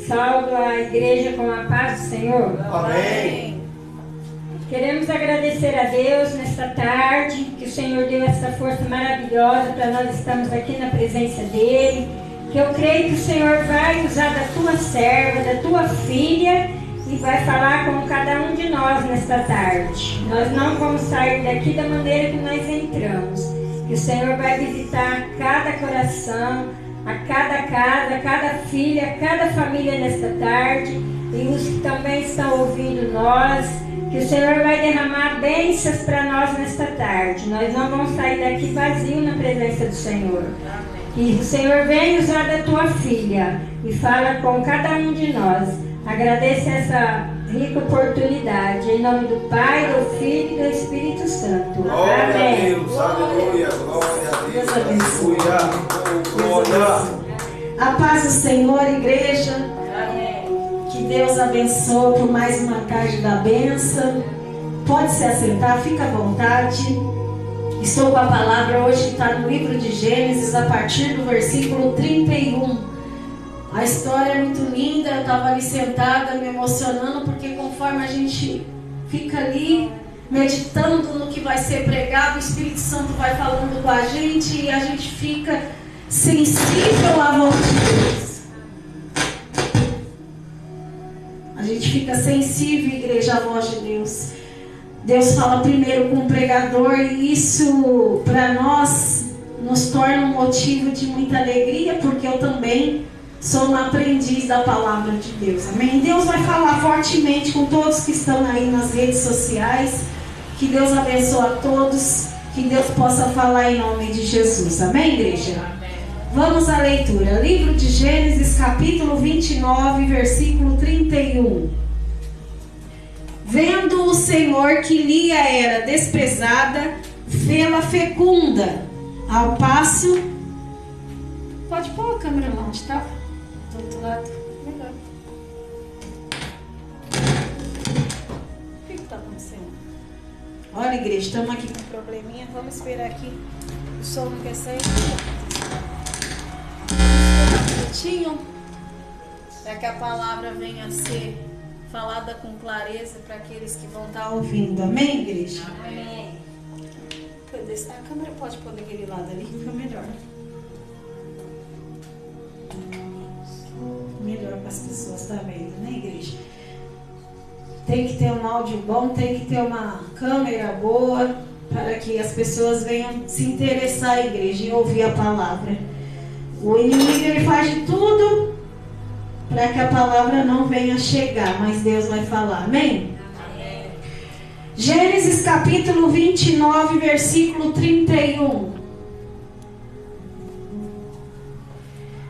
Salvo a igreja com a paz do Senhor. Amém. Queremos agradecer a Deus nesta tarde, que o Senhor deu essa força maravilhosa para nós estarmos aqui na presença dEle. Que eu creio que o Senhor vai usar da tua serva, da tua filha, e vai falar com cada um de nós nesta tarde. Nós não vamos sair daqui da maneira que nós entramos. Que o Senhor vai visitar cada coração, a cada casa, a cada filha, a cada família nesta tarde, e os que também estão ouvindo nós. Que o Senhor vai derramar bênçãos para nós nesta tarde. Nós não vamos sair daqui vazio na presença do Senhor. Que o Senhor venha usar da tua filha e fala com cada um de nós. Agradeço essa rica oportunidade. Em nome do Pai, do Filho e do Espírito Santo. Glória Amém. a Deus, aleluia, glória a Deus, aleluia. A paz do Senhor, igreja. Que Deus abençoe por mais uma tarde da bênção. Pode se assentar, fica à vontade. Estou com a palavra hoje que está no livro de Gênesis, a partir do versículo 31. A história é muito linda, eu estava ali sentada me emocionando, porque conforme a gente fica ali meditando no que vai ser pregado, o Espírito Santo vai falando com a gente e a gente fica sensível à voz de Deus. A gente fica sensível, igreja, à voz de Deus. Deus fala primeiro com o pregador e isso para nós nos torna um motivo de muita alegria, porque eu também sou uma aprendiz da palavra de Deus. Amém? Deus vai falar fortemente com todos que estão aí nas redes sociais. Que Deus abençoe a todos. Que Deus possa falar em nome de Jesus. Amém, igreja? Amém. Vamos à leitura. Livro de Gênesis, capítulo 29, versículo 31. Vendo o Senhor que Lia era desprezada, fê-la fecunda, ao passo... Pode pôr a câmera lá onde está? Do outro lado. Melhor. O que está acontecendo? Olha, igreja, estamos aqui com um probleminha. Vamos esperar aqui. O som não quer sair. Para que a palavra venha a ser falada com clareza para aqueles que vão estar ouvindo. Amém, igreja? Amém. A câmera pode pôr daquele lado ali, fica melhor. Melhor para as pessoas estar vendo, né, igreja? Tem que ter um áudio bom, tem que ter uma câmera boa para que as pessoas venham se interessar, igreja, em ouvir a palavra. O inimigo, ele faz de tudo para que a palavra não venha chegar, mas Deus vai falar. Amém? Amém. Gênesis capítulo 29, versículo 31.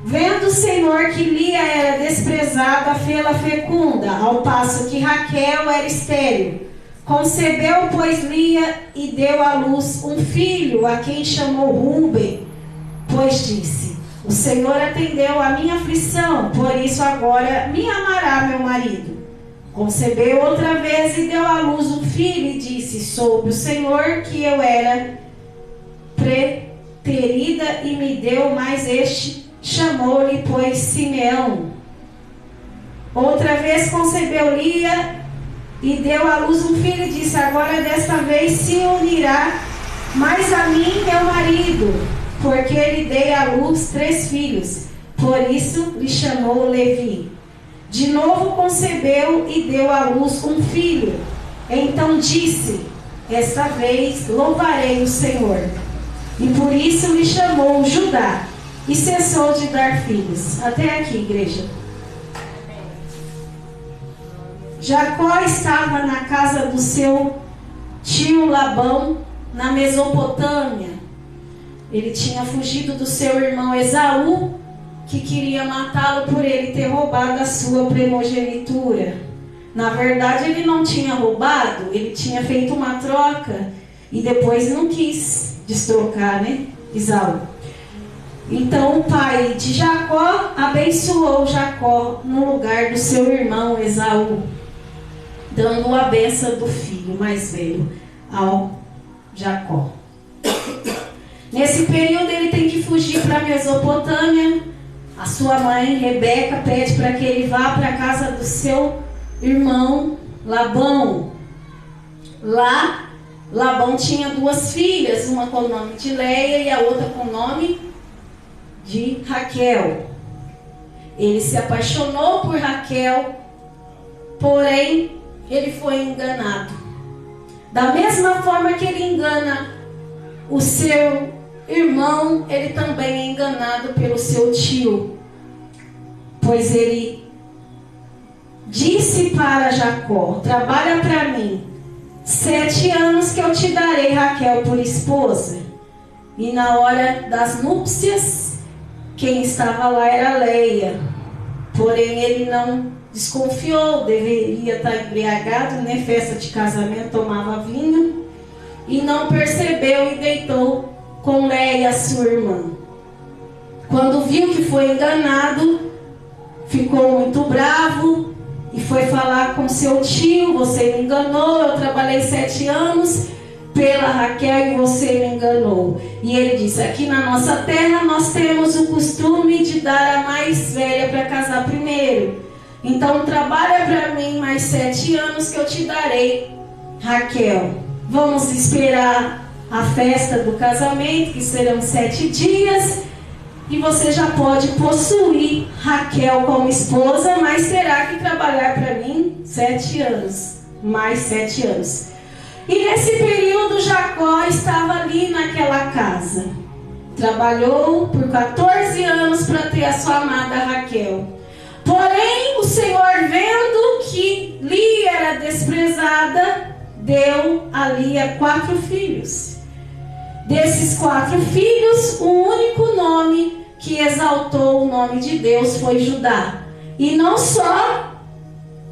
Vendo o Senhor que Lia era desprezada, fê-la fecunda, ao passo que Raquel era estéril. Concebeu, pois, Lia e deu à luz um filho, a quem chamou Rúben, pois disse: o Senhor atendeu a minha aflição, por isso agora me amará meu marido. Concebeu outra vez e deu à luz um filho e disse: soube o Senhor que eu era preterida e me deu mais este, chamou-lhe, pois, Simeão. Outra vez concebeu Lia e deu à luz um filho e disse: agora desta vez se unirá mais a mim meu marido, porque lhe dei à luz 3 filhos, por isso lhe chamou Levi. De novo concebeu e deu à luz um filho. Então disse: esta vez louvarei o Senhor. E por isso lhe chamou Judá, e cessou de dar filhos. Até aqui, igreja. Jacó estava na casa do seu tio Labão, na Mesopotâmia. Ele tinha fugido do seu irmão Esaú, que queria matá-lo por ele ter roubado a sua primogenitura. Na verdade, ele não tinha roubado, ele tinha feito uma troca e depois não quis destrocar, né, Esaú. Então o pai de Jacó abençoou Jacó no lugar do seu irmão Esaú, dando a bênção do filho mais velho ao Jacó. Nesse período ele tem que fugir para a Mesopotâmia. a sua mãe, Rebeca, pede para que ele vá para a casa do seu irmão Labão. Lá, Labão tinha 2 filhas, uma com o nome de Leia e a outra com o nome de Raquel. Ele se apaixonou por Raquel, porém, ele foi enganado. Da mesma forma que ele engana o seu irmão, ele também é enganado pelo seu tio. Pois ele disse para Jacó: trabalha para mim 7 anos que eu te darei Raquel por esposa. E na hora das núpcias, quem estava lá era Leia. Porém ele não desconfiou, deveria estar embriagado, né? Festa de casamento, tomava vinho. E não percebeu e deitou com Leia, sua irmã. Quando viu que foi enganado, ficou muito bravo e foi falar com seu tio: você me enganou, eu trabalhei 7 anos pela Raquel e você me enganou. E ele disse: aqui na nossa terra nós temos o costume de dar a mais velha para casar primeiro. Então trabalha para mim mais 7 anos que eu te darei Raquel. Vamos esperar a festa do casamento, que serão 7 dias, e você já pode possuir Raquel como esposa, mas terá que trabalhar para mim 7 anos, mais 7 anos. E nesse período Jacó estava ali naquela casa. Trabalhou por 14 anos para ter a sua amada Raquel. Porém, o Senhor, vendo que Lia era desprezada, deu a Lia 4 filhos. Desses 4 filhos, o único nome que exaltou o nome de Deus foi Judá. E não só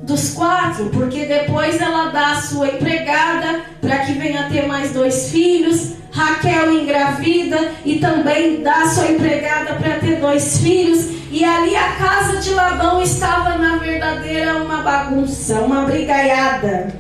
dos 4, porque depois ela dá a sua empregada para que venha ter mais 2 filhos. Raquel engravida e também dá a sua empregada para ter 2 filhos. E ali a casa de Labão estava na verdadeira uma bagunça, uma brigaiada.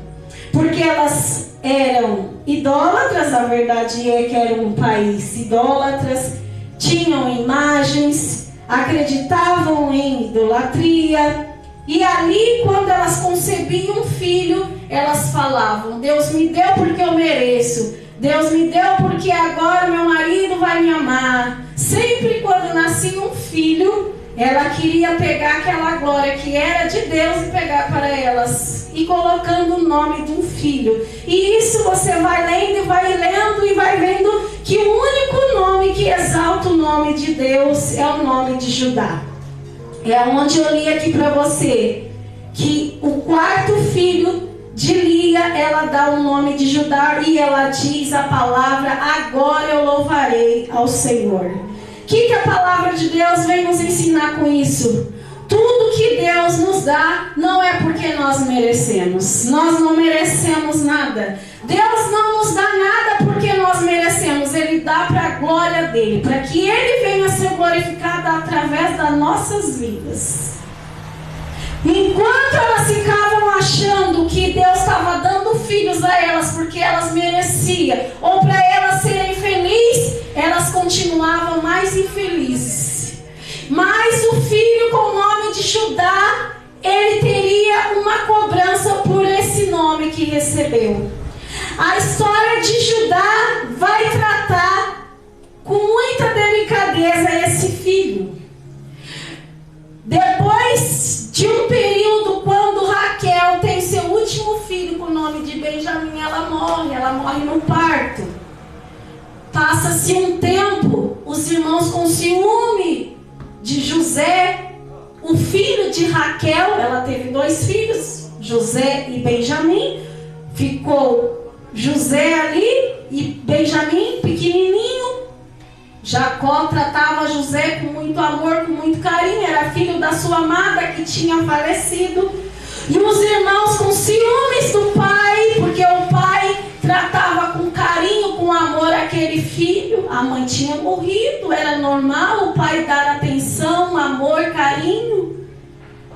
Porque elas eram idólatras, a verdade é que eram um país idólatras, tinham imagens, acreditavam em idolatria. E ali, quando elas concebiam um filho, elas falavam: Deus me deu porque eu mereço, Deus me deu porque agora meu marido vai me amar. Sempre quando nascia um filho, ela queria pegar aquela glória que era de Deus e pegar para elas, e colocando o nome de um filho. E isso você vai lendo e vai vendo que o único nome que exalta o nome de Deus é o nome de Judá. É onde eu li aqui para você que o 4º filho de Lia, ela dá o nome de Judá e ela diz a palavra: agora eu louvarei ao Senhor. O que a palavra de Deus vem nos ensinar com isso? Tudo que Deus nos dá não é porque nós merecemos. Nós não merecemos nada. Deus não nos dá nada porque nós merecemos. Ele dá para a glória dele, para que ele venha a ser glorificado através das nossas vidas. Enquanto elas ficavam achando que Deus estava dando filhos a elas porque elas mereciam, ou para elas serem felizes, elas continuavam mais infelizes. Mas o filho com o nome de Judá, ele teria uma cobrança por esse nome que recebeu. A história de Judá vai tratar com muita delicadeza esse filho. Depois de um período, quando Raquel tem seu último filho com o nome de Benjamim, ela morre no parto. Passa-se um tempo, os irmãos com ciúme de José, o filho de Raquel, ela teve 2 filhos, José e Benjamim. Ficou José ali e Benjamim pequenininho. Jacó tratava José com muito amor, com muito carinho. Era filho da sua amada que tinha falecido. E os irmãos com ciúmes do pai, porque o pai tratava com carinho, com amor aquele filho. A mãe tinha morrido, era normal o pai dar atenção, amor, carinho.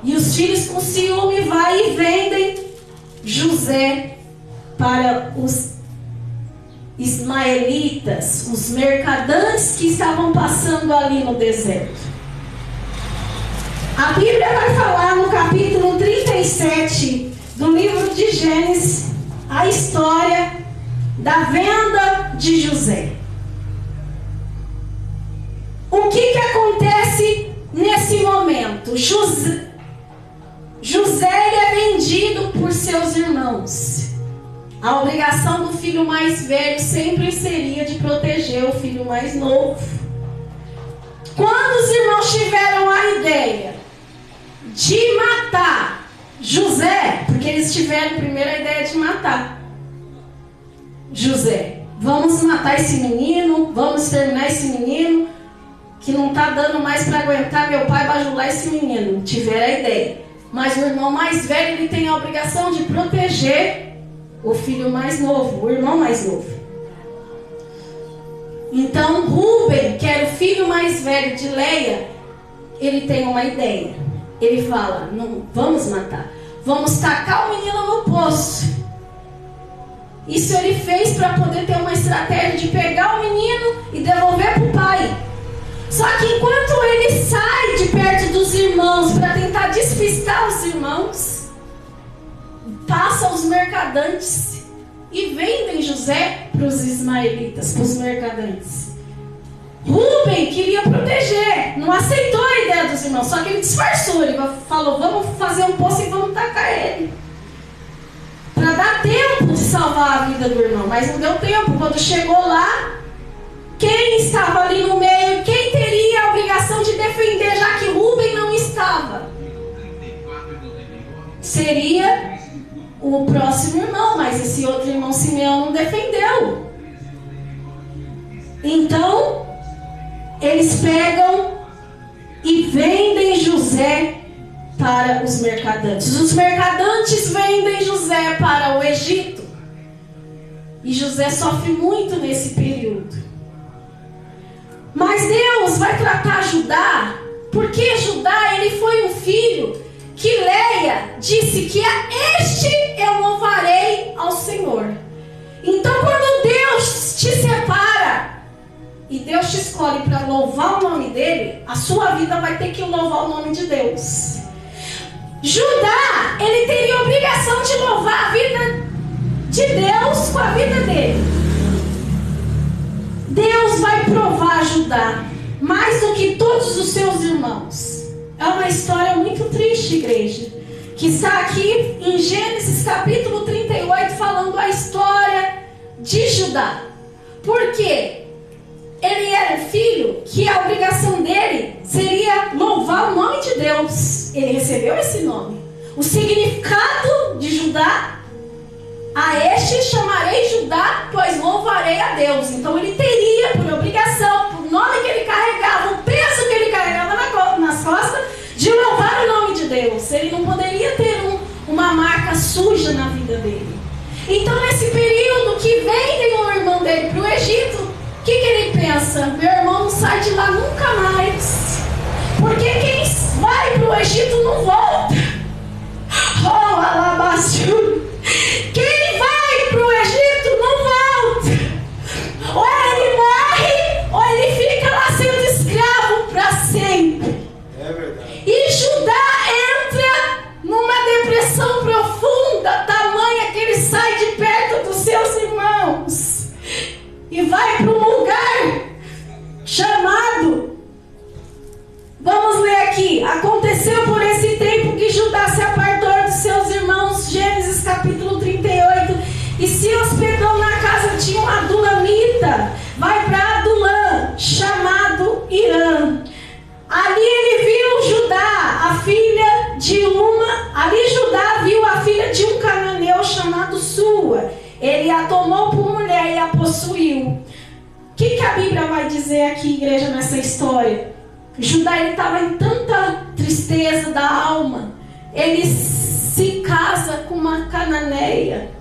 E os filhos com ciúme vai e vendem José para os ismaelitas, os mercadantes que estavam passando ali no deserto. A Bíblia vai falar no capítulo 37 do livro de Gênesis a história da venda de José. O que acontece nesse momento? José é vendido por seus irmãos. A obrigação do filho mais velho sempre seria de proteger o filho mais novo. Quando os irmãos tiveram a ideia de matar José, porque eles tiveram primeiro a ideia de matar José, vamos matar esse menino, vamos terminar esse menino, que não está dando mais para aguentar meu pai bajular esse menino. Tiveram a ideia. Mas o irmão mais velho, ele tem a obrigação de proteger o filho mais novo, o irmão mais novo. Então Rúben, que era o filho mais velho de Leia, ele tem uma ideia. Ele fala: não, vamos matar, vamos tacar o menino no poço. Isso ele fez para poder ter uma estratégia de pegar o menino e devolver para o pai. Só que enquanto ele sai de perto dos irmãos para tentar despistar os irmãos, passam os mercadantes e vendem José para os ismaelitas, para os mercadantes. Rúben queria proteger, não aceitou a ideia dos irmãos, só que ele disfarçou, ele falou: vamos fazer um poço e vamos tacar ele, para dar tempo de salvar a vida do irmão. Mas não deu tempo. Quando chegou lá, quem estava ali no meio, quem teria a obrigação de defender, já que Rúben não estava, seria o próximo irmão, mas esse outro irmão Simeão não defendeu. Então eles pegam e vendem José para os mercadantes. Os mercadantes vendem José para o Egito. E José sofre muito nesse período. Mas Deus vai tratar Judá, porque Judá, ele foi um filho que Leia disse que a este eu louvarei ao Senhor. Então quando Deus te separa e Deus te escolhe para louvar o nome dele, a sua vida vai ter que louvar o nome de Deus. Judá, ele teria a obrigação de louvar a vida de Deus com a vida dele. Deus vai provar Judá mais do que todos os seus irmãos. É uma história muito triste, igreja, que está aqui em Gênesis capítulo 38, falando a história de Judá. Por quê? Ele era um filho que a obrigação dele seria louvar o nome de Deus. Ele recebeu esse nome. O significado de Judá: a este chamarei Judá, pois louvarei a Deus. Então ele teria por obrigação, por nome que ele carregava, o peso que ele carregava nas costas, de louvar o nome de Deus. Ele não poderia ter uma marca suja na vida dele. Então nesse período que vendem o irmão dele para o Egito, o que ele pensa? Meu irmão não sai de lá nunca mais, porque quem vai para o Egito não volta. Oh, alabaçu! Quem vai para o Egito não volta. Ou ele morre, ou ele fica lá sendo escravo para sempre. É verdade. E Judá entra numa depressão profunda, tamanha que ele sai de perto dos seus irmãos e vai para um lugar chamado, vamos ler aqui: aconteceu por esse tempo que Judá se apartou dos seus irmãos, Gênesis capítulo 38, e se hospedou na casa de um adulamita. Vai para Adulã, chamado Irã. Ali ele viu Judá, a filha de Judá viu a filha de um cananeu chamado Sua. Ele a tomou por mulher e a possuiu. O que a Bíblia vai dizer aqui, igreja, nessa história? Judá, ele estava em tanta tristeza da alma. Ele se casa com uma cananeia.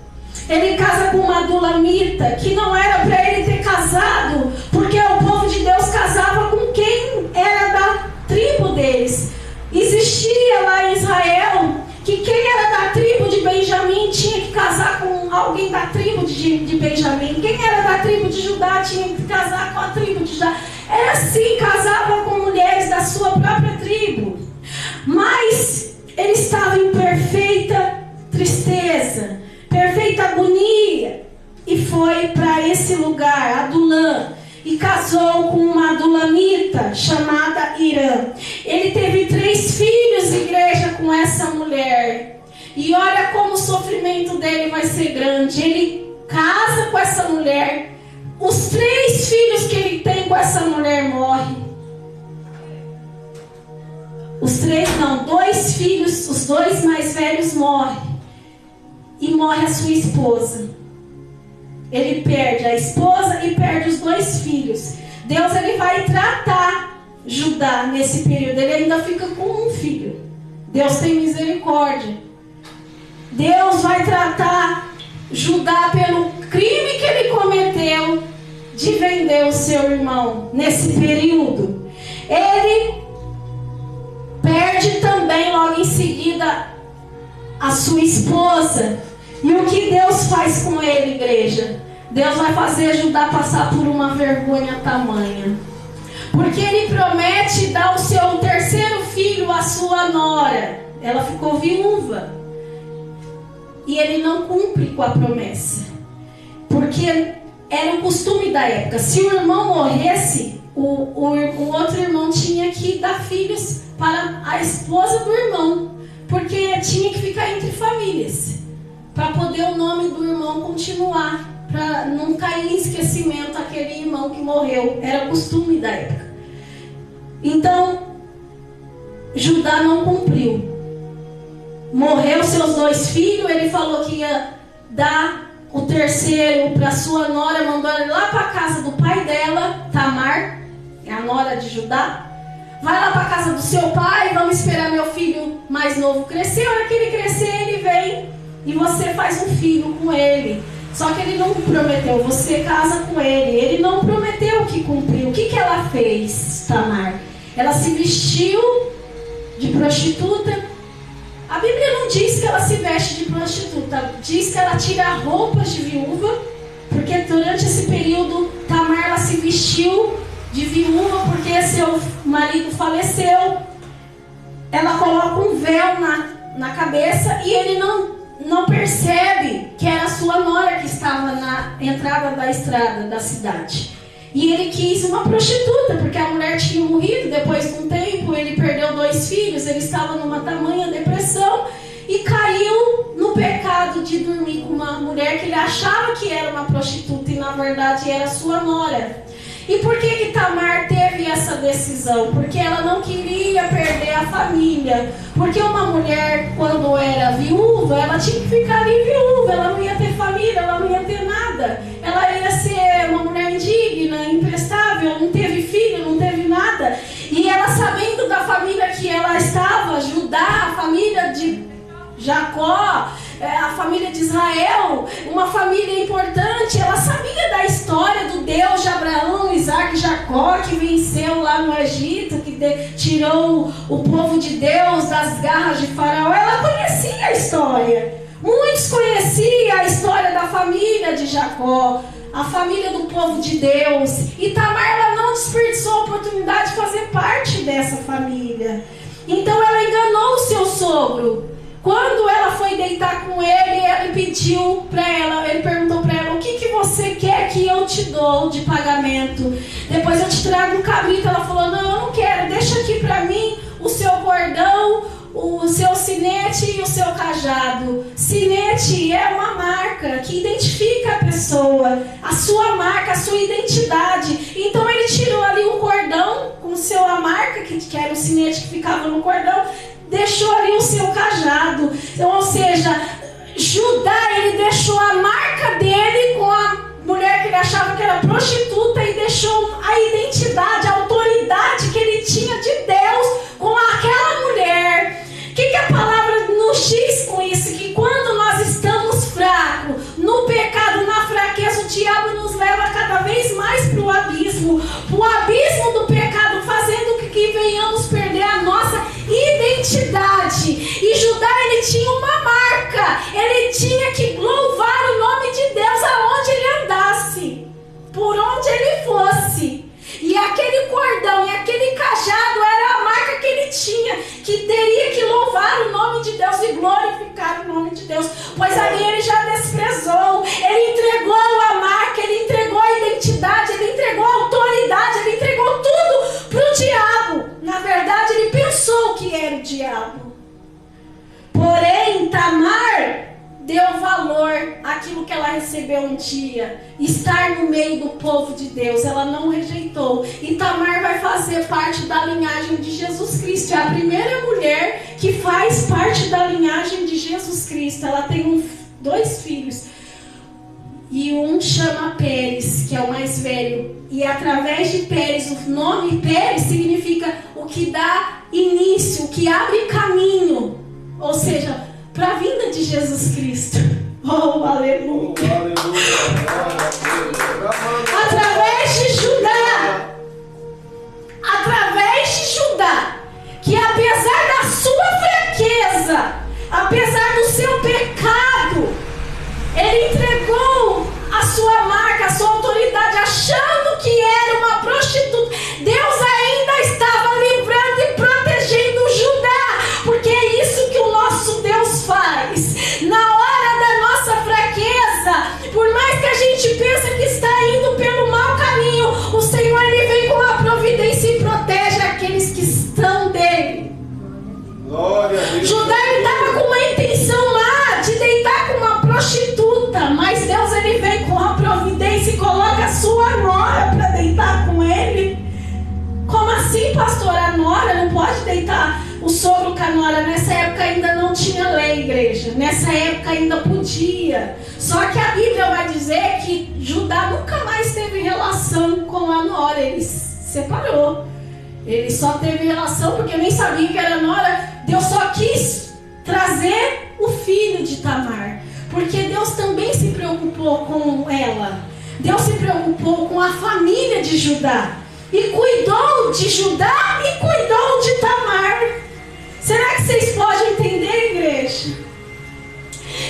Ele casa com uma adulamita, que não era para ele ter casado, porque o povo de Deus casava com quem era da tribo deles. Existia lá em Israel que quem era da tribo de Benjamim tinha que casar com alguém da tribo de Benjamim. Quem era da tribo de Judá tinha que casar com a tribo de Judá. Era assim, casava com mulheres da sua própria tribo. Mas ele estava em perfeita tristeza, perfeita agonia, e foi para esse lugar, Adulã, e casou com uma adulamita chamada Irã. Ele teve 3 filhos, igreja, com essa mulher. E olha como o sofrimento dele vai ser grande. Ele casa com essa mulher, os 3 filhos que ele tem com essa mulher morrem. Os 2 filhos, os 2 mais velhos morrem. E morre a sua esposa. Ele perde a esposa e perde os 2 filhos. Deus, ele vai tratar Judá nesse período. Ele ainda fica com um filho. Deus tem misericórdia. Deus vai tratar Judá pelo crime que ele cometeu de vender o seu irmão nesse período. Ele perde também logo em seguida a sua esposa. E o que Deus faz com ele, igreja? Deus vai fazer Judá passar por uma vergonha tamanha. Porque ele promete dar o seu 3º filho à sua nora. Ela ficou viúva. E ele não cumpre com a promessa. Porque era o costume da época. Se o irmão morresse, o outro irmão tinha que dar filhos para a esposa do irmão. Porque tinha que ficar entre famílias. Para poder o nome do irmão continuar. Para não cair em esquecimento aquele irmão que morreu. Era costume da época. Então, Judá não cumpriu. Morreu seus 2 filhos. Ele falou que ia dar o 3º para sua nora. Mandou ele lá para a casa do pai dela, Tamar, é a nora de Judá. Vai lá para a casa do seu pai. Vamos esperar meu filho mais novo crescer. A hora que ele crescer, ele vem e você faz um filho com ele. Só que ele não prometeu, você casa com ele. Ele não prometeu que cumpriu. O que ela fez, Tamar? Ela se vestiu de prostituta. A Bíblia não diz que ela se veste de prostituta. Diz que ela tira roupas de viúva. Porque durante esse período, Tamar, ela se vestiu de viúva porque seu marido faleceu. Ela coloca um véu na cabeça e ele não percebe que era a sua nora que estava na entrada da estrada da cidade. E ele quis uma prostituta, porque a mulher tinha morrido. Depois de um tempo, ele perdeu 2 filhos. Ele estava numa tamanha depressão e caiu no pecado de dormir com uma mulher que ele achava que era uma prostituta e na verdade era sua nora. E por que Tamar teve essa decisão? Porque ela não queria perder a família. Porque uma mulher, quando era viúva, ela tinha que ficar ali viúva. Ela não ia ter família, ela não ia ter nada. Ela ia ser uma mulher indigna, imprestável, não teve filho, não teve nada. E ela, sabendo da família que ela estava, Judá, a família de Jacó, a família de Israel, uma família importante, ela sabia da história do Deus de Abraão, Isaac e Jacó, que venceu lá no Egito, que tirou o povo de Deus das garras de Faraó. Ela conhecia a história. Muitos conheciam a história da família de Jacó, a família do povo de Deus. E Tamar, ela não desperdiçou a oportunidade de fazer parte dessa família. Então ela enganou o seu sogro. Quando ela foi deitar com ele, ele pediu para ela, ele perguntou para ela: o que você quer que eu te dou de pagamento? Depois eu te trago um cabrito. Ela falou: não, eu não quero, deixa aqui para mim o seu cordão, o seu sinete e o seu cajado. Sinete é uma marca que identifica a pessoa, a sua marca, a sua identidade. Então ele tirou ali o cordão com a marca, que era o sinete que ficava no cordão, deixou ali o seu cajado. Então, ou seja, Judá, ele deixou a marca dele com a mulher que ele achava que era prostituta e deixou a identidade, a autoridade que ele tinha de Deus com aquela mulher. O que a palavra nos diz com isso? Que quando nós estamos fracos, no pecado, na fraqueza, o diabo nos leva cada vez mais para o abismo do pecado, fazendo com que venhamos perder a nossa identidade. E Judá, ele tinha uma marca, ele tinha que louvar o nome de Deus aonde ele andasse, por onde ele fosse. E aquele cordão e aquele cajado era a marca que ele tinha, que teria louvar o nome de Deus e glorificar o nome de Deus, pois ali ele já desprezou, ele entregou a marca, ele entregou a identidade, ele entregou a autoridade, ele entregou tudo para o diabo. Na verdade, ele pensou que era o diabo. Porém, Tamar deu valor àquilo que ela recebeu um dia, estar no meio do povo de Deus. Ela não rejeitou. E Tamar vai fazer parte da linhagem de Jesus Cristo. É a primeira mulher que faz parte da linhagem de Jesus Cristo. Ela tem 2 filhos. E um chama Pérez, que é o mais velho. E através de Pérez, o nome Pérez significa o que dá início, o que abre caminho. Ou seja, para a vinda de Jesus Cristo. Oh, aleluia. Oh, aleluia. Através de Judá, que apesar da sua fraqueza, apesar do seu pecado, ele entregou a sua marca, a sua autoridade, achando que era uma prostituta. Deus ainda estava livrando e protegendo Judá, porque é isso que o nosso Deus faz. Na hora da nossa fraqueza, por mais que a gente pense que está indo pelo mau caminho, o Senhor ele vem com a providência e protege aqueles que estão dele. Glória a Deus. Judá estava com uma intenção lá de deitar com uma prostituta, mas Deus ele vem com a providência e coloca a sua nora para deitar com ele. Como assim, pastor? A nora não pode deitar o sogro com a nora? Nessa época ainda não tinha lei, igreja. Nessa época ainda podia. Só que a Bíblia vai dizer que Judá nunca mais teve relação com a nora. Ele separou. Ele só teve relação porque nem sabia que era nora. Deus só quis trazer o filho de Tamar, porque Deus também se preocupou com ela. Deus se preocupou com a família de Judá e cuidou de Judá e cuidou de Tamar. Será que vocês podem entender, igreja?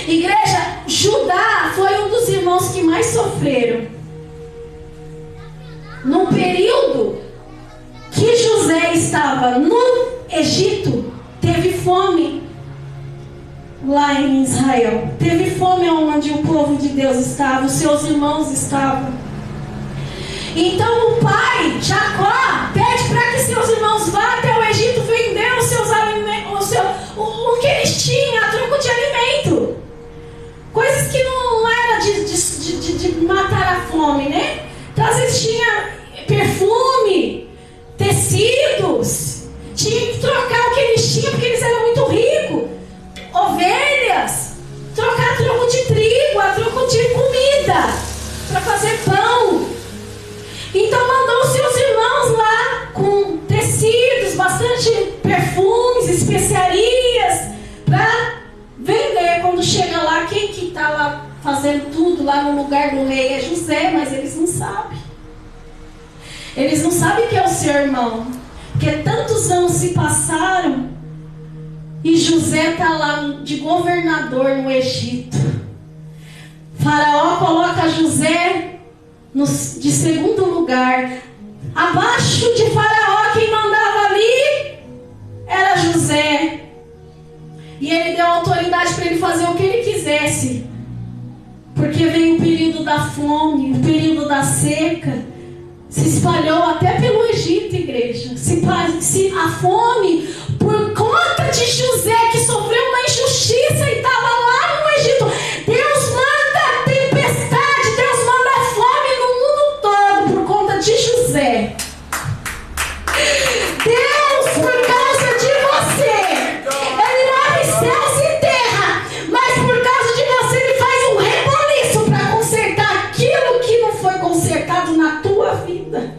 Igreja, Judá foi um dos irmãos que mais sofreram. No período que José estava no Egito, teve fome lá em Israel. Teve fome onde o povo de Deus estava, os seus irmãos estavam. Então o pai, Jacó, pede para que seus irmãos vão até o Egito vender os seus alimentos, o que eles tinham a troco de alimento. Coisas que não era de matar a fome, né? Então às vezes tinha perfume, tecidos, tinha que trocar o que eles tinham porque eles eram muito ricos. Ovelhas, trocar a troco de trigo, a troco de comida, para fazer pão. Então mandou seus irmãos lá com tecidos, bastante perfumes, especiarias, para vender. Quando chega lá, quem que está lá fazendo tudo lá no lugar do rei é José, mas eles não sabem. Eles não sabem que é o seu irmão, porque tantos anos se passaram e José está lá de governador no Egito. Faraó coloca José de segundo lugar. Abaixo de Faraó, quem mandava ali era José. E ele deu autoridade para ele fazer o que ele quisesse. Porque veio o período da fome, o período da seca. Se espalhou até pelo Egito, igreja. A fome, por conta de José, que sofreu uma injustiça e estava lá no Egito. Deus manda tempestade, Deus manda fome no mundo todo por conta de José. Deus, por causa de você, Ele move céus e terra, mas por causa de você Ele faz um reboliço para consertar aquilo que não foi consertado na tua vida.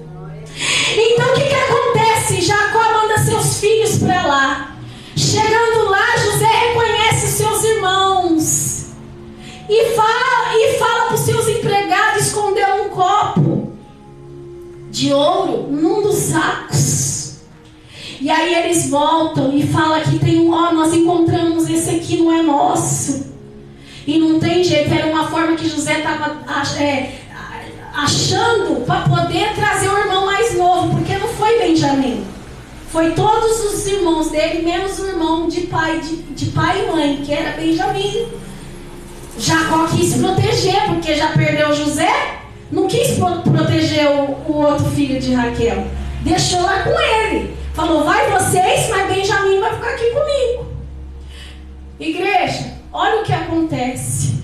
Então o que acontece? Jacó manda seus filhos para lá. Chegando lá, José reconhece os seus irmãos e fala para os seus empregados esconder um copo de ouro num dos sacos. E aí eles voltam e falam que tem nós encontramos esse aqui, não é nosso. E não tem jeito, era uma forma que José estava achando para poder trazer o irmão mais novo, porque não foi Benjamim, Foi todos os irmãos dele, menos o irmão de pai e mãe, que era Benjamim. Jacó quis proteger, porque já perdeu José, não quis proteger o outro filho de Raquel. Deixou lá com ele. Falou, vai vocês, mas Benjamim vai ficar aqui comigo. Igreja, olha o que acontece.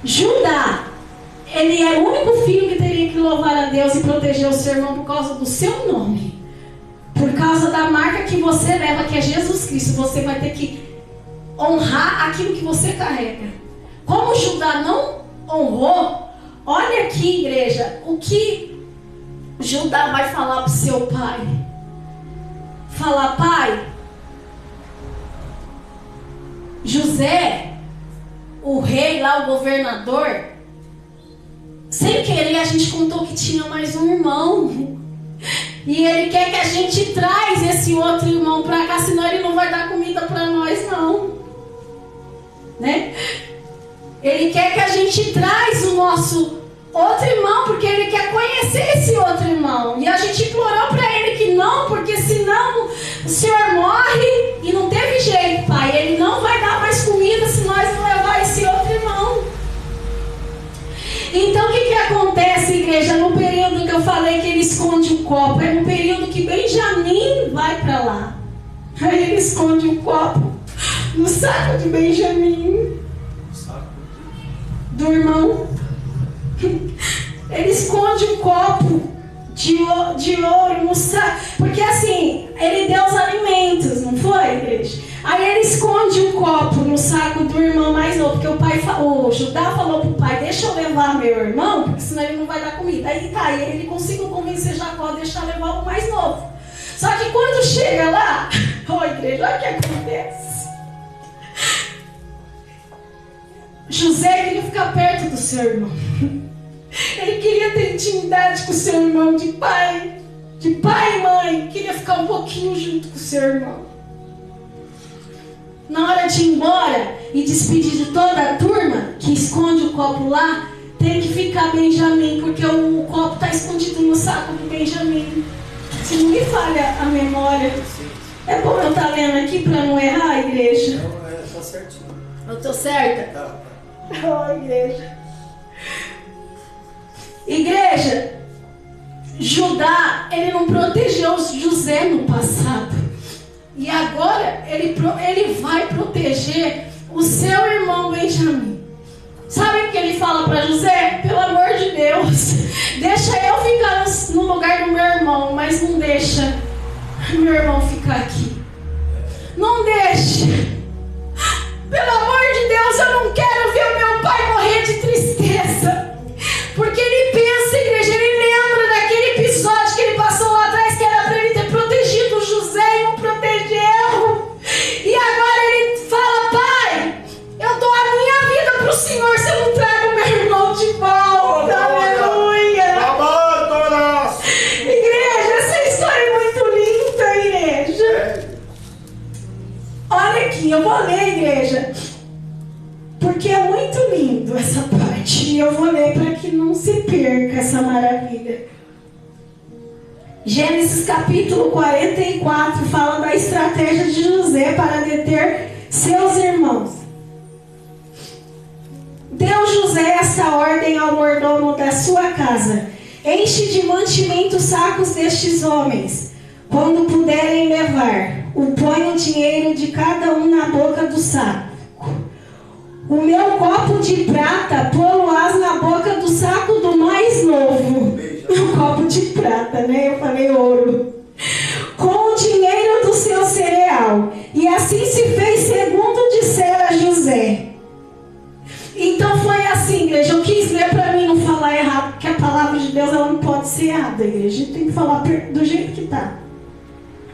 Judá, ele é o único filho que teria que louvar a Deus e proteger o seu irmão por causa do seu nome. Por causa da marca que você leva, que é Jesus Cristo. Você vai ter que honrar aquilo que você carrega. Como Judá não honrou, olha aqui, igreja, o que Judá vai falar para o seu pai. Falar, pai, José, o rei lá, o governador, sem querer a gente contou que tinha mais um irmão. E ele quer que a gente traz esse outro irmão para cá, senão ele não vai dar comida para nós não. Né? Ele quer que a gente traz o nosso outro irmão, porque ele quer conhecer esse outro irmão. E a gente implorou para ele que não, porque senão o senhor morre e não teve jeito, pai. Ele não vai dar mais comida se nós não levar esse outro irmão. Então o que acontece, igreja? No período que eu falei que ele esconde o copo, é no período que Benjamim vai para lá. Aí ele esconde o copo no saco de Benjamim, do irmão. Ele esconde um copo de ouro no saco, porque assim, ele deu os alimentos, não foi, igreja? Aí ele esconde um copo no saco do irmão mais novo, porque o Judá falou pro pai, deixa eu levar meu irmão, porque senão ele não vai dar comida. Aí tá, e ele conseguiu convencer Jacó a deixar levar o mais novo. Só que quando chega lá, ó igreja, olha o que acontece. José queria ficar perto do seu irmão. Ele queria ter intimidade com o seu irmão de pai e mãe. Queria ficar um pouquinho junto com o seu irmão. Na hora de ir embora e despedir de toda a turma que esconde o copo lá, tem que ficar Benjamim, porque o copo está escondido no saco do Benjamim. Se não me falha a memória. É bom eu estar lendo aqui para não errar, igreja? Não, está certinho. Eu estou certa? Tá. Oh, igreja. Igreja, Judá, ele não protegeu José no passado. E agora ele vai proteger o seu irmão Benjamim. Sabe o que ele fala para José? Pelo amor de Deus, deixa eu ficar no lugar do meu irmão, mas não deixa meu irmão ficar aqui. Não deixe. Pelo amor de Deus, eu não quero ver o meu pai morrer de tristeza. Porque ele pensa, igreja, ele lembra daquele episódio que ele passou lá atrás, que era para ele ter protegido o José e não protegeu. E agora ele fala, pai, eu dou a minha vida para o Senhor se eu não trago meu irmão de volta. Aleluia. Igreja, essa história é muito linda, igreja. Olha aqui, eu vou ler, igreja, porque é muito lindo essa parte. E eu vou ler para que não se perca essa maravilha. Gênesis capítulo 44 fala da estratégia de José para deter seus irmãos. Deu José esta ordem ao mordomo da sua casa: enche de mantimento os sacos destes homens, quando puderem levar. Põe o dinheiro de cada um na boca do saco. O meu copo de prata pô-lo-ás na boca do saco do mais novo. O copo de prata, né? Eu falei ouro. Com o dinheiro do seu cereal. E assim se fez segundo dissera José. Então foi assim, igreja. Eu quis ler para mim não falar errado, porque a palavra de Deus ela não pode ser errada, igreja. A gente tem que falar do jeito que está.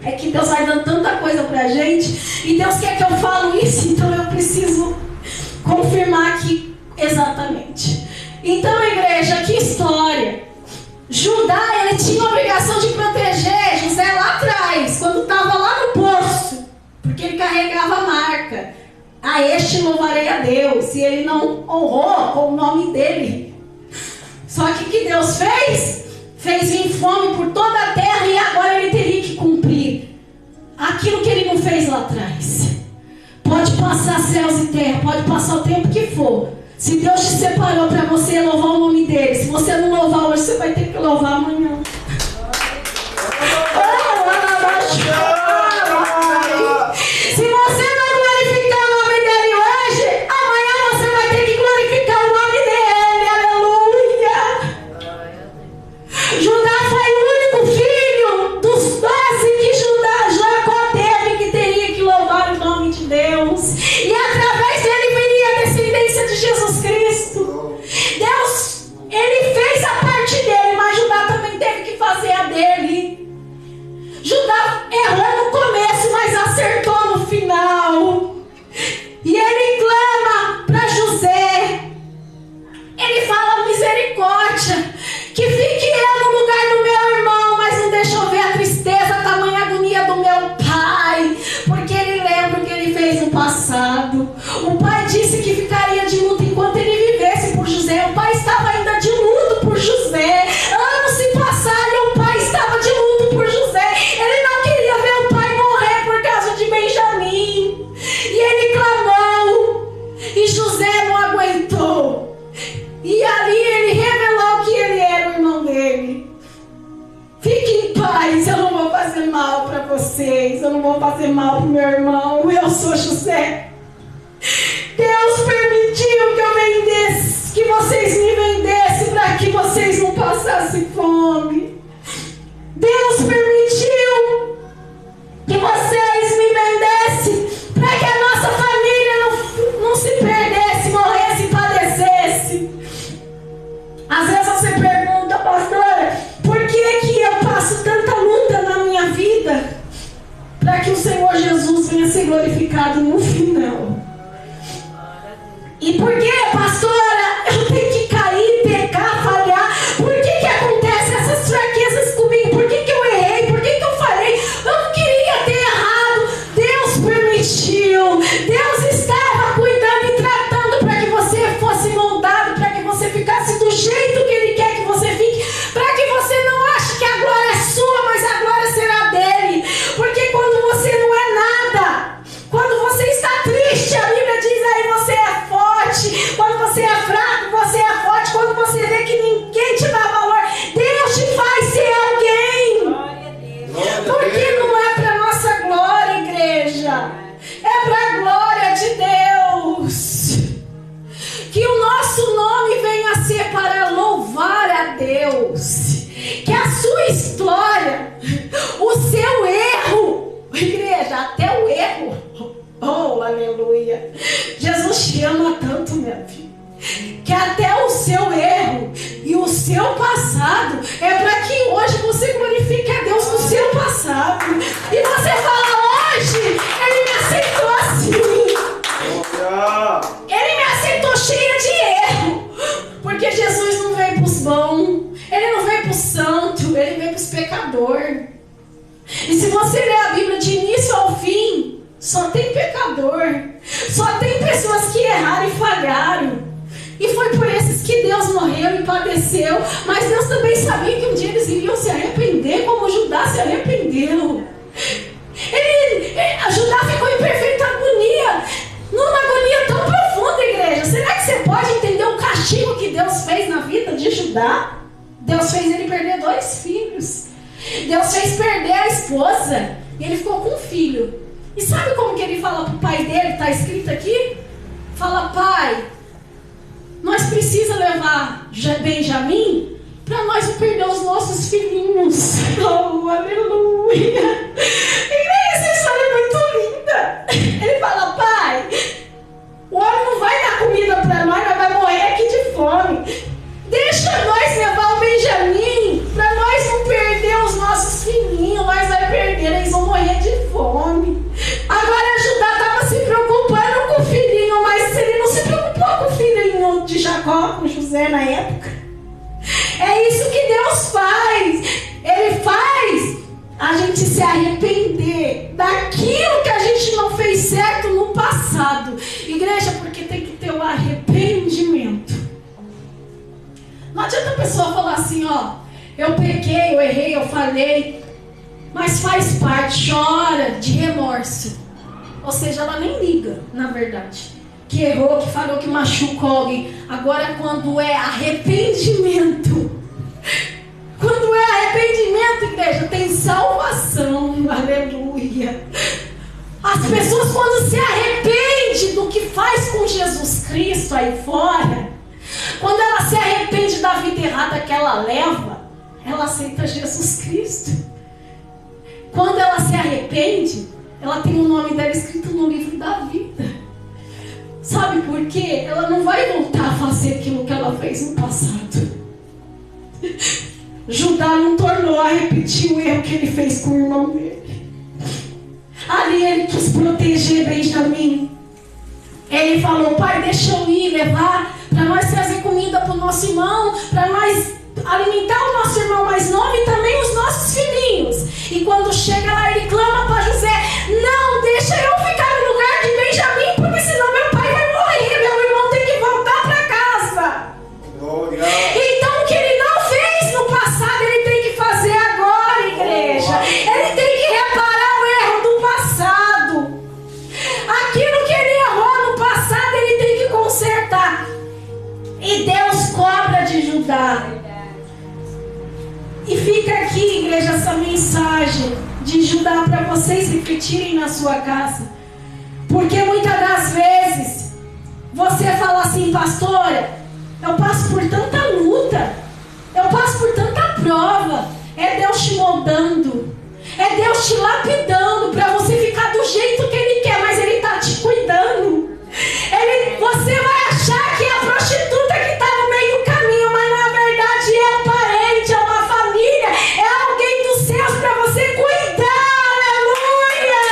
É que Deus vai dando tanta coisa pra gente, e Deus quer que eu fale isso, então eu preciso confirmar aqui exatamente. Então, igreja, que história. Judá, ele tinha a obrigação de proteger José lá atrás, quando estava lá no poço, porque ele carregava a marca: a este louvarei a Deus. E ele não honrou com o nome dele. Só que o que Deus fez? Fez vir fome por toda a terra, e agora ele teria que cumprir. aquilo que Ele não fez lá atrás. Pode passar céus e terra, pode passar o tempo que for. Se Deus te separou para você louvar o nome dEle, se você não louvar hoje, você vai ter que louvar amanhã. Se você não glorificar o nome dEle hoje, amanhã você vai ter que glorificar o nome dEle. Aleluia! Judá foi o único filho dos 12 que Jacó teve que teria que louvar o nome de Deus. E através dele viria a descendência de Jesus Cristo. Deus, Ele fez a parte dele, mas Judá também teve que fazer a dele. Judá errou no começo, mas acertou no final. E ele clama para José. Ele fala: misericórdia, que fique eu no lugar do meu irmão, mas não deixa eu ver a tristeza, a tamanha agonia do meu pai, porque ele lembra o que ele fez no passado. O pai disse que ficaria de luto enquanto ele vivesse por José. O pai estava ainda de luto por José. Anos se passaram e o pai estava de luto por José. Ele não queria ver o pai morrer por causa de Benjamim. E ele clamou, e José não aguentou. E ali ele revelou que ele era o irmão dele. Fique em paz, eu não vou fazer mal para vocês, eu não vou fazer mal para o meu irmão, eu sou José. Deus permitiu que eu vendesse, que vocês me vendessem para que vocês não passassem fome. Deus permitiu que vocês me vendessem para que a nossa família não se perdesse, morresse e padecesse. Às vezes você pergunta: pastora, por que eu passo tanta luta na minha vida? Para que o Senhor Jesus venha ser glorificado no final. E por que, pastora, eu tenho que cair, pecar, falhar? Por que acontecem essas fraquezas comigo? Por que eu errei? Por que eu falhei? Eu não queria ter errado. Deus permitiu. Deus estava cuidando e tratando para que você fosse moldado, para que você ficasse do jeito que Ele quer que você fique, para que você não ache que a glória é sua, mas a glória será dele. Porque quando você não é nada, quando você está triste, a Bíblia diz aí: você é forte. Quando você é fraco, você é forte. Quando você vê que ninguém te dá valor, Deus te faz ser alguém. Porque não é para nossa glória, igreja, é para a glória de Deus. Que o nosso nome venha a ser para louvar a Deus. Que a sua história, o seu erro, igreja, até o erro, oh, aleluia, Jesus te ama tanto, minha filha, que até o seu erro e o seu passado é para que hoje você glorifique a Deus no seu passado. E você fala: hoje Ele me aceitou assim. Ele me aceitou cheia de erro. Porque Jesus não veio para os bons, Ele não veio para os santos, Ele veio para os pecadores. E se você ler a Bíblia de início ao fim, só tem pecador, só tem pessoas que erraram e falharam. E foi por esses que Deus morreu e padeceu. Mas Deus também sabia que um dia eles iriam se arrepender, como Judá se arrependeu. Judá ficou em perfeita agonia, numa agonia tão profunda, igreja. Será que você pode entender o castigo que Deus fez na vida de Judá? Deus fez ele perder 2 filhos. Deus fez perder a esposa. E ele ficou com um filho. E sabe como que ele fala para o pai dele? Está escrito aqui? Fala: pai, nós precisamos levar Benjamim para nós não perder os nossos filhinhos. Oh, aleluia! E essa história é muito linda. Ele fala: pai, o homem não vai dar comida para nós vai morrer aqui de fome. Deixa nós levar o Benjamim para nós não perder os nossos filhinhos. Nós vamos perder, eles vão morrer de fome. Agora Judá estava se preocupando com o filhinho, mas ele não se preocupou com o filhinho de Jacó, com José na época. É isso que Deus faz. Ele faz a gente se arrepender daquilo que a gente não fez certo no passado. Igreja, porque tem que ter o arrependimento. Não adianta a pessoa falar assim: ó, eu pequei, eu errei, eu falhei, mas faz parte, chora de remorso. Ou seja, ela nem liga, na verdade, que errou, que falou, que machucou alguém. Agora, quando é arrependimento, igreja, tem salvação, aleluia. As pessoas, quando se arrependem do que faz com Jesus Cristo aí fora, quando ela se arrepende da vida errada que ela leva, ela aceita Jesus Cristo. Quando ela se arrepende, ela tem o nome dela escrito no livro da vida. Sabe por quê? Ela não vai voltar a fazer aquilo que ela fez no passado. Judá não tornou a repetir o erro que ele fez com o irmão dele. Ali ele quis proteger Benjamim. Ele falou: pai, deixa eu ir levar para nós trazer comida para o nosso irmão, para nós alimentar o nosso irmão mais novo e também os nossos filhinhos. E quando chega lá, ele clama para José: não, deixa eu ficar no lugar de Benjamim, porque senão meu pai vai morrer, meu irmão tem que voltar para casa. Glória. Então o que ele não fez no passado, ele tem que fazer agora, igreja. Ele tem que reparar o erro do passado. Aquilo que ele errou no passado, ele tem que consertar. E Deus cobra de Judá. E fica aqui, igreja, essa mensagem de Judá para vocês refletirem na sua casa. Porque muitas das vezes você fala assim: pastora, eu passo por tanta luta, eu passo por tanta prova. É Deus te moldando, é Deus te lapidando para você ficar do jeito que Ele quer, mas Ele está te cuidando. Você vai achar que é a prostituta que está no meio do caminho, mas na verdade é um parente, é uma família, é alguém dos céus para você cuidar. Aleluia!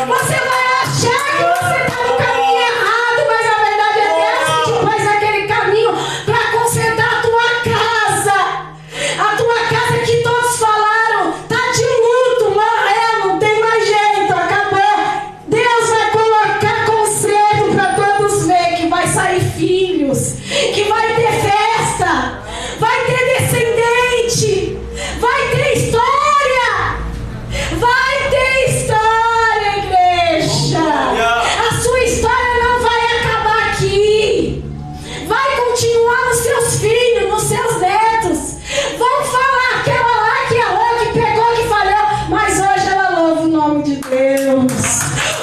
Você vai achar que você está no caminho errado, mas na verdade é Deus que te pôs aquele caminho para consertar a tua casa. A tua casa que todos falaram, tá de luto, morreu, não tem mais jeito, acabou. Deus vai colocar conserto para todos ver que vai sair filhos, que vai ter festa, vai ter descendente, vai ter história, vai ter história, igreja. A sua história não vai acabar aqui, vai continuar nos seus filhos, nos seus netos. Vão falar: aquela lá que errou, que pegou, que falhou, mas hoje ela louva o nome de Deus.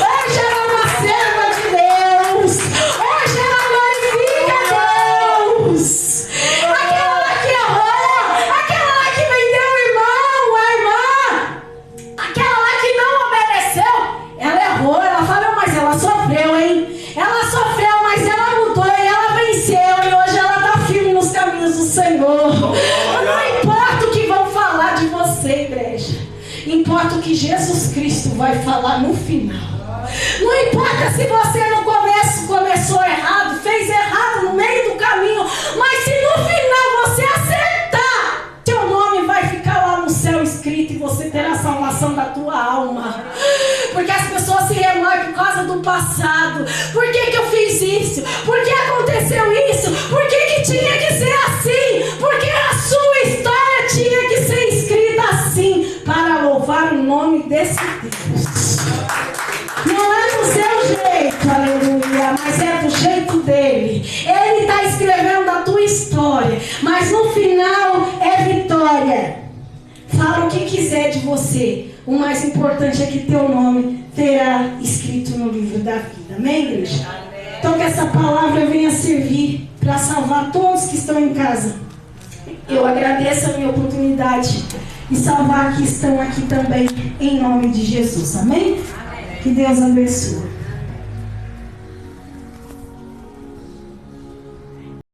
Hoje ela é uma serva de Deus. Hoje ela glorifica Deus. Aquela lá que errou, aquela lá que vendeu o irmão, a irmã, aquela lá que não obedeceu, ela errou, ela falou, mas ela sofreu, hein? Ela sofreu, mas ela mudou e ela venceu, e hoje ela está firme nos caminhos do Senhor. Não importa o que vão falar de você, igreja, importa o que Jesus Cristo vai falar no final. Não importa se você no começo começou errado, fez errado no meio do caminho, mas se no final você acertar, teu nome vai ficar lá no céu escrito e você terá a salvação da tua alma. Porque as pessoas se remoem por causa do passado. Por que eu fiz isso? Por que aconteceu isso? Por que tinha que ser assim? Porque a sua história tinha que ser escrita assim, para louvar o nome desse Deus. Não é do seu jeito, aleluia, mas é do jeito dele. Ele está escrevendo a tua história, mas no final é vitória. Fala o que quiser de você, o mais importante é que teu nome terá escrito no livro da vida. Amém, igreja? Então que essa palavra venha servir para salvar todos que estão em casa. Eu agradeço a minha oportunidade de salvar que estão aqui também, em nome de Jesus. Amém? Que Deus abençoe.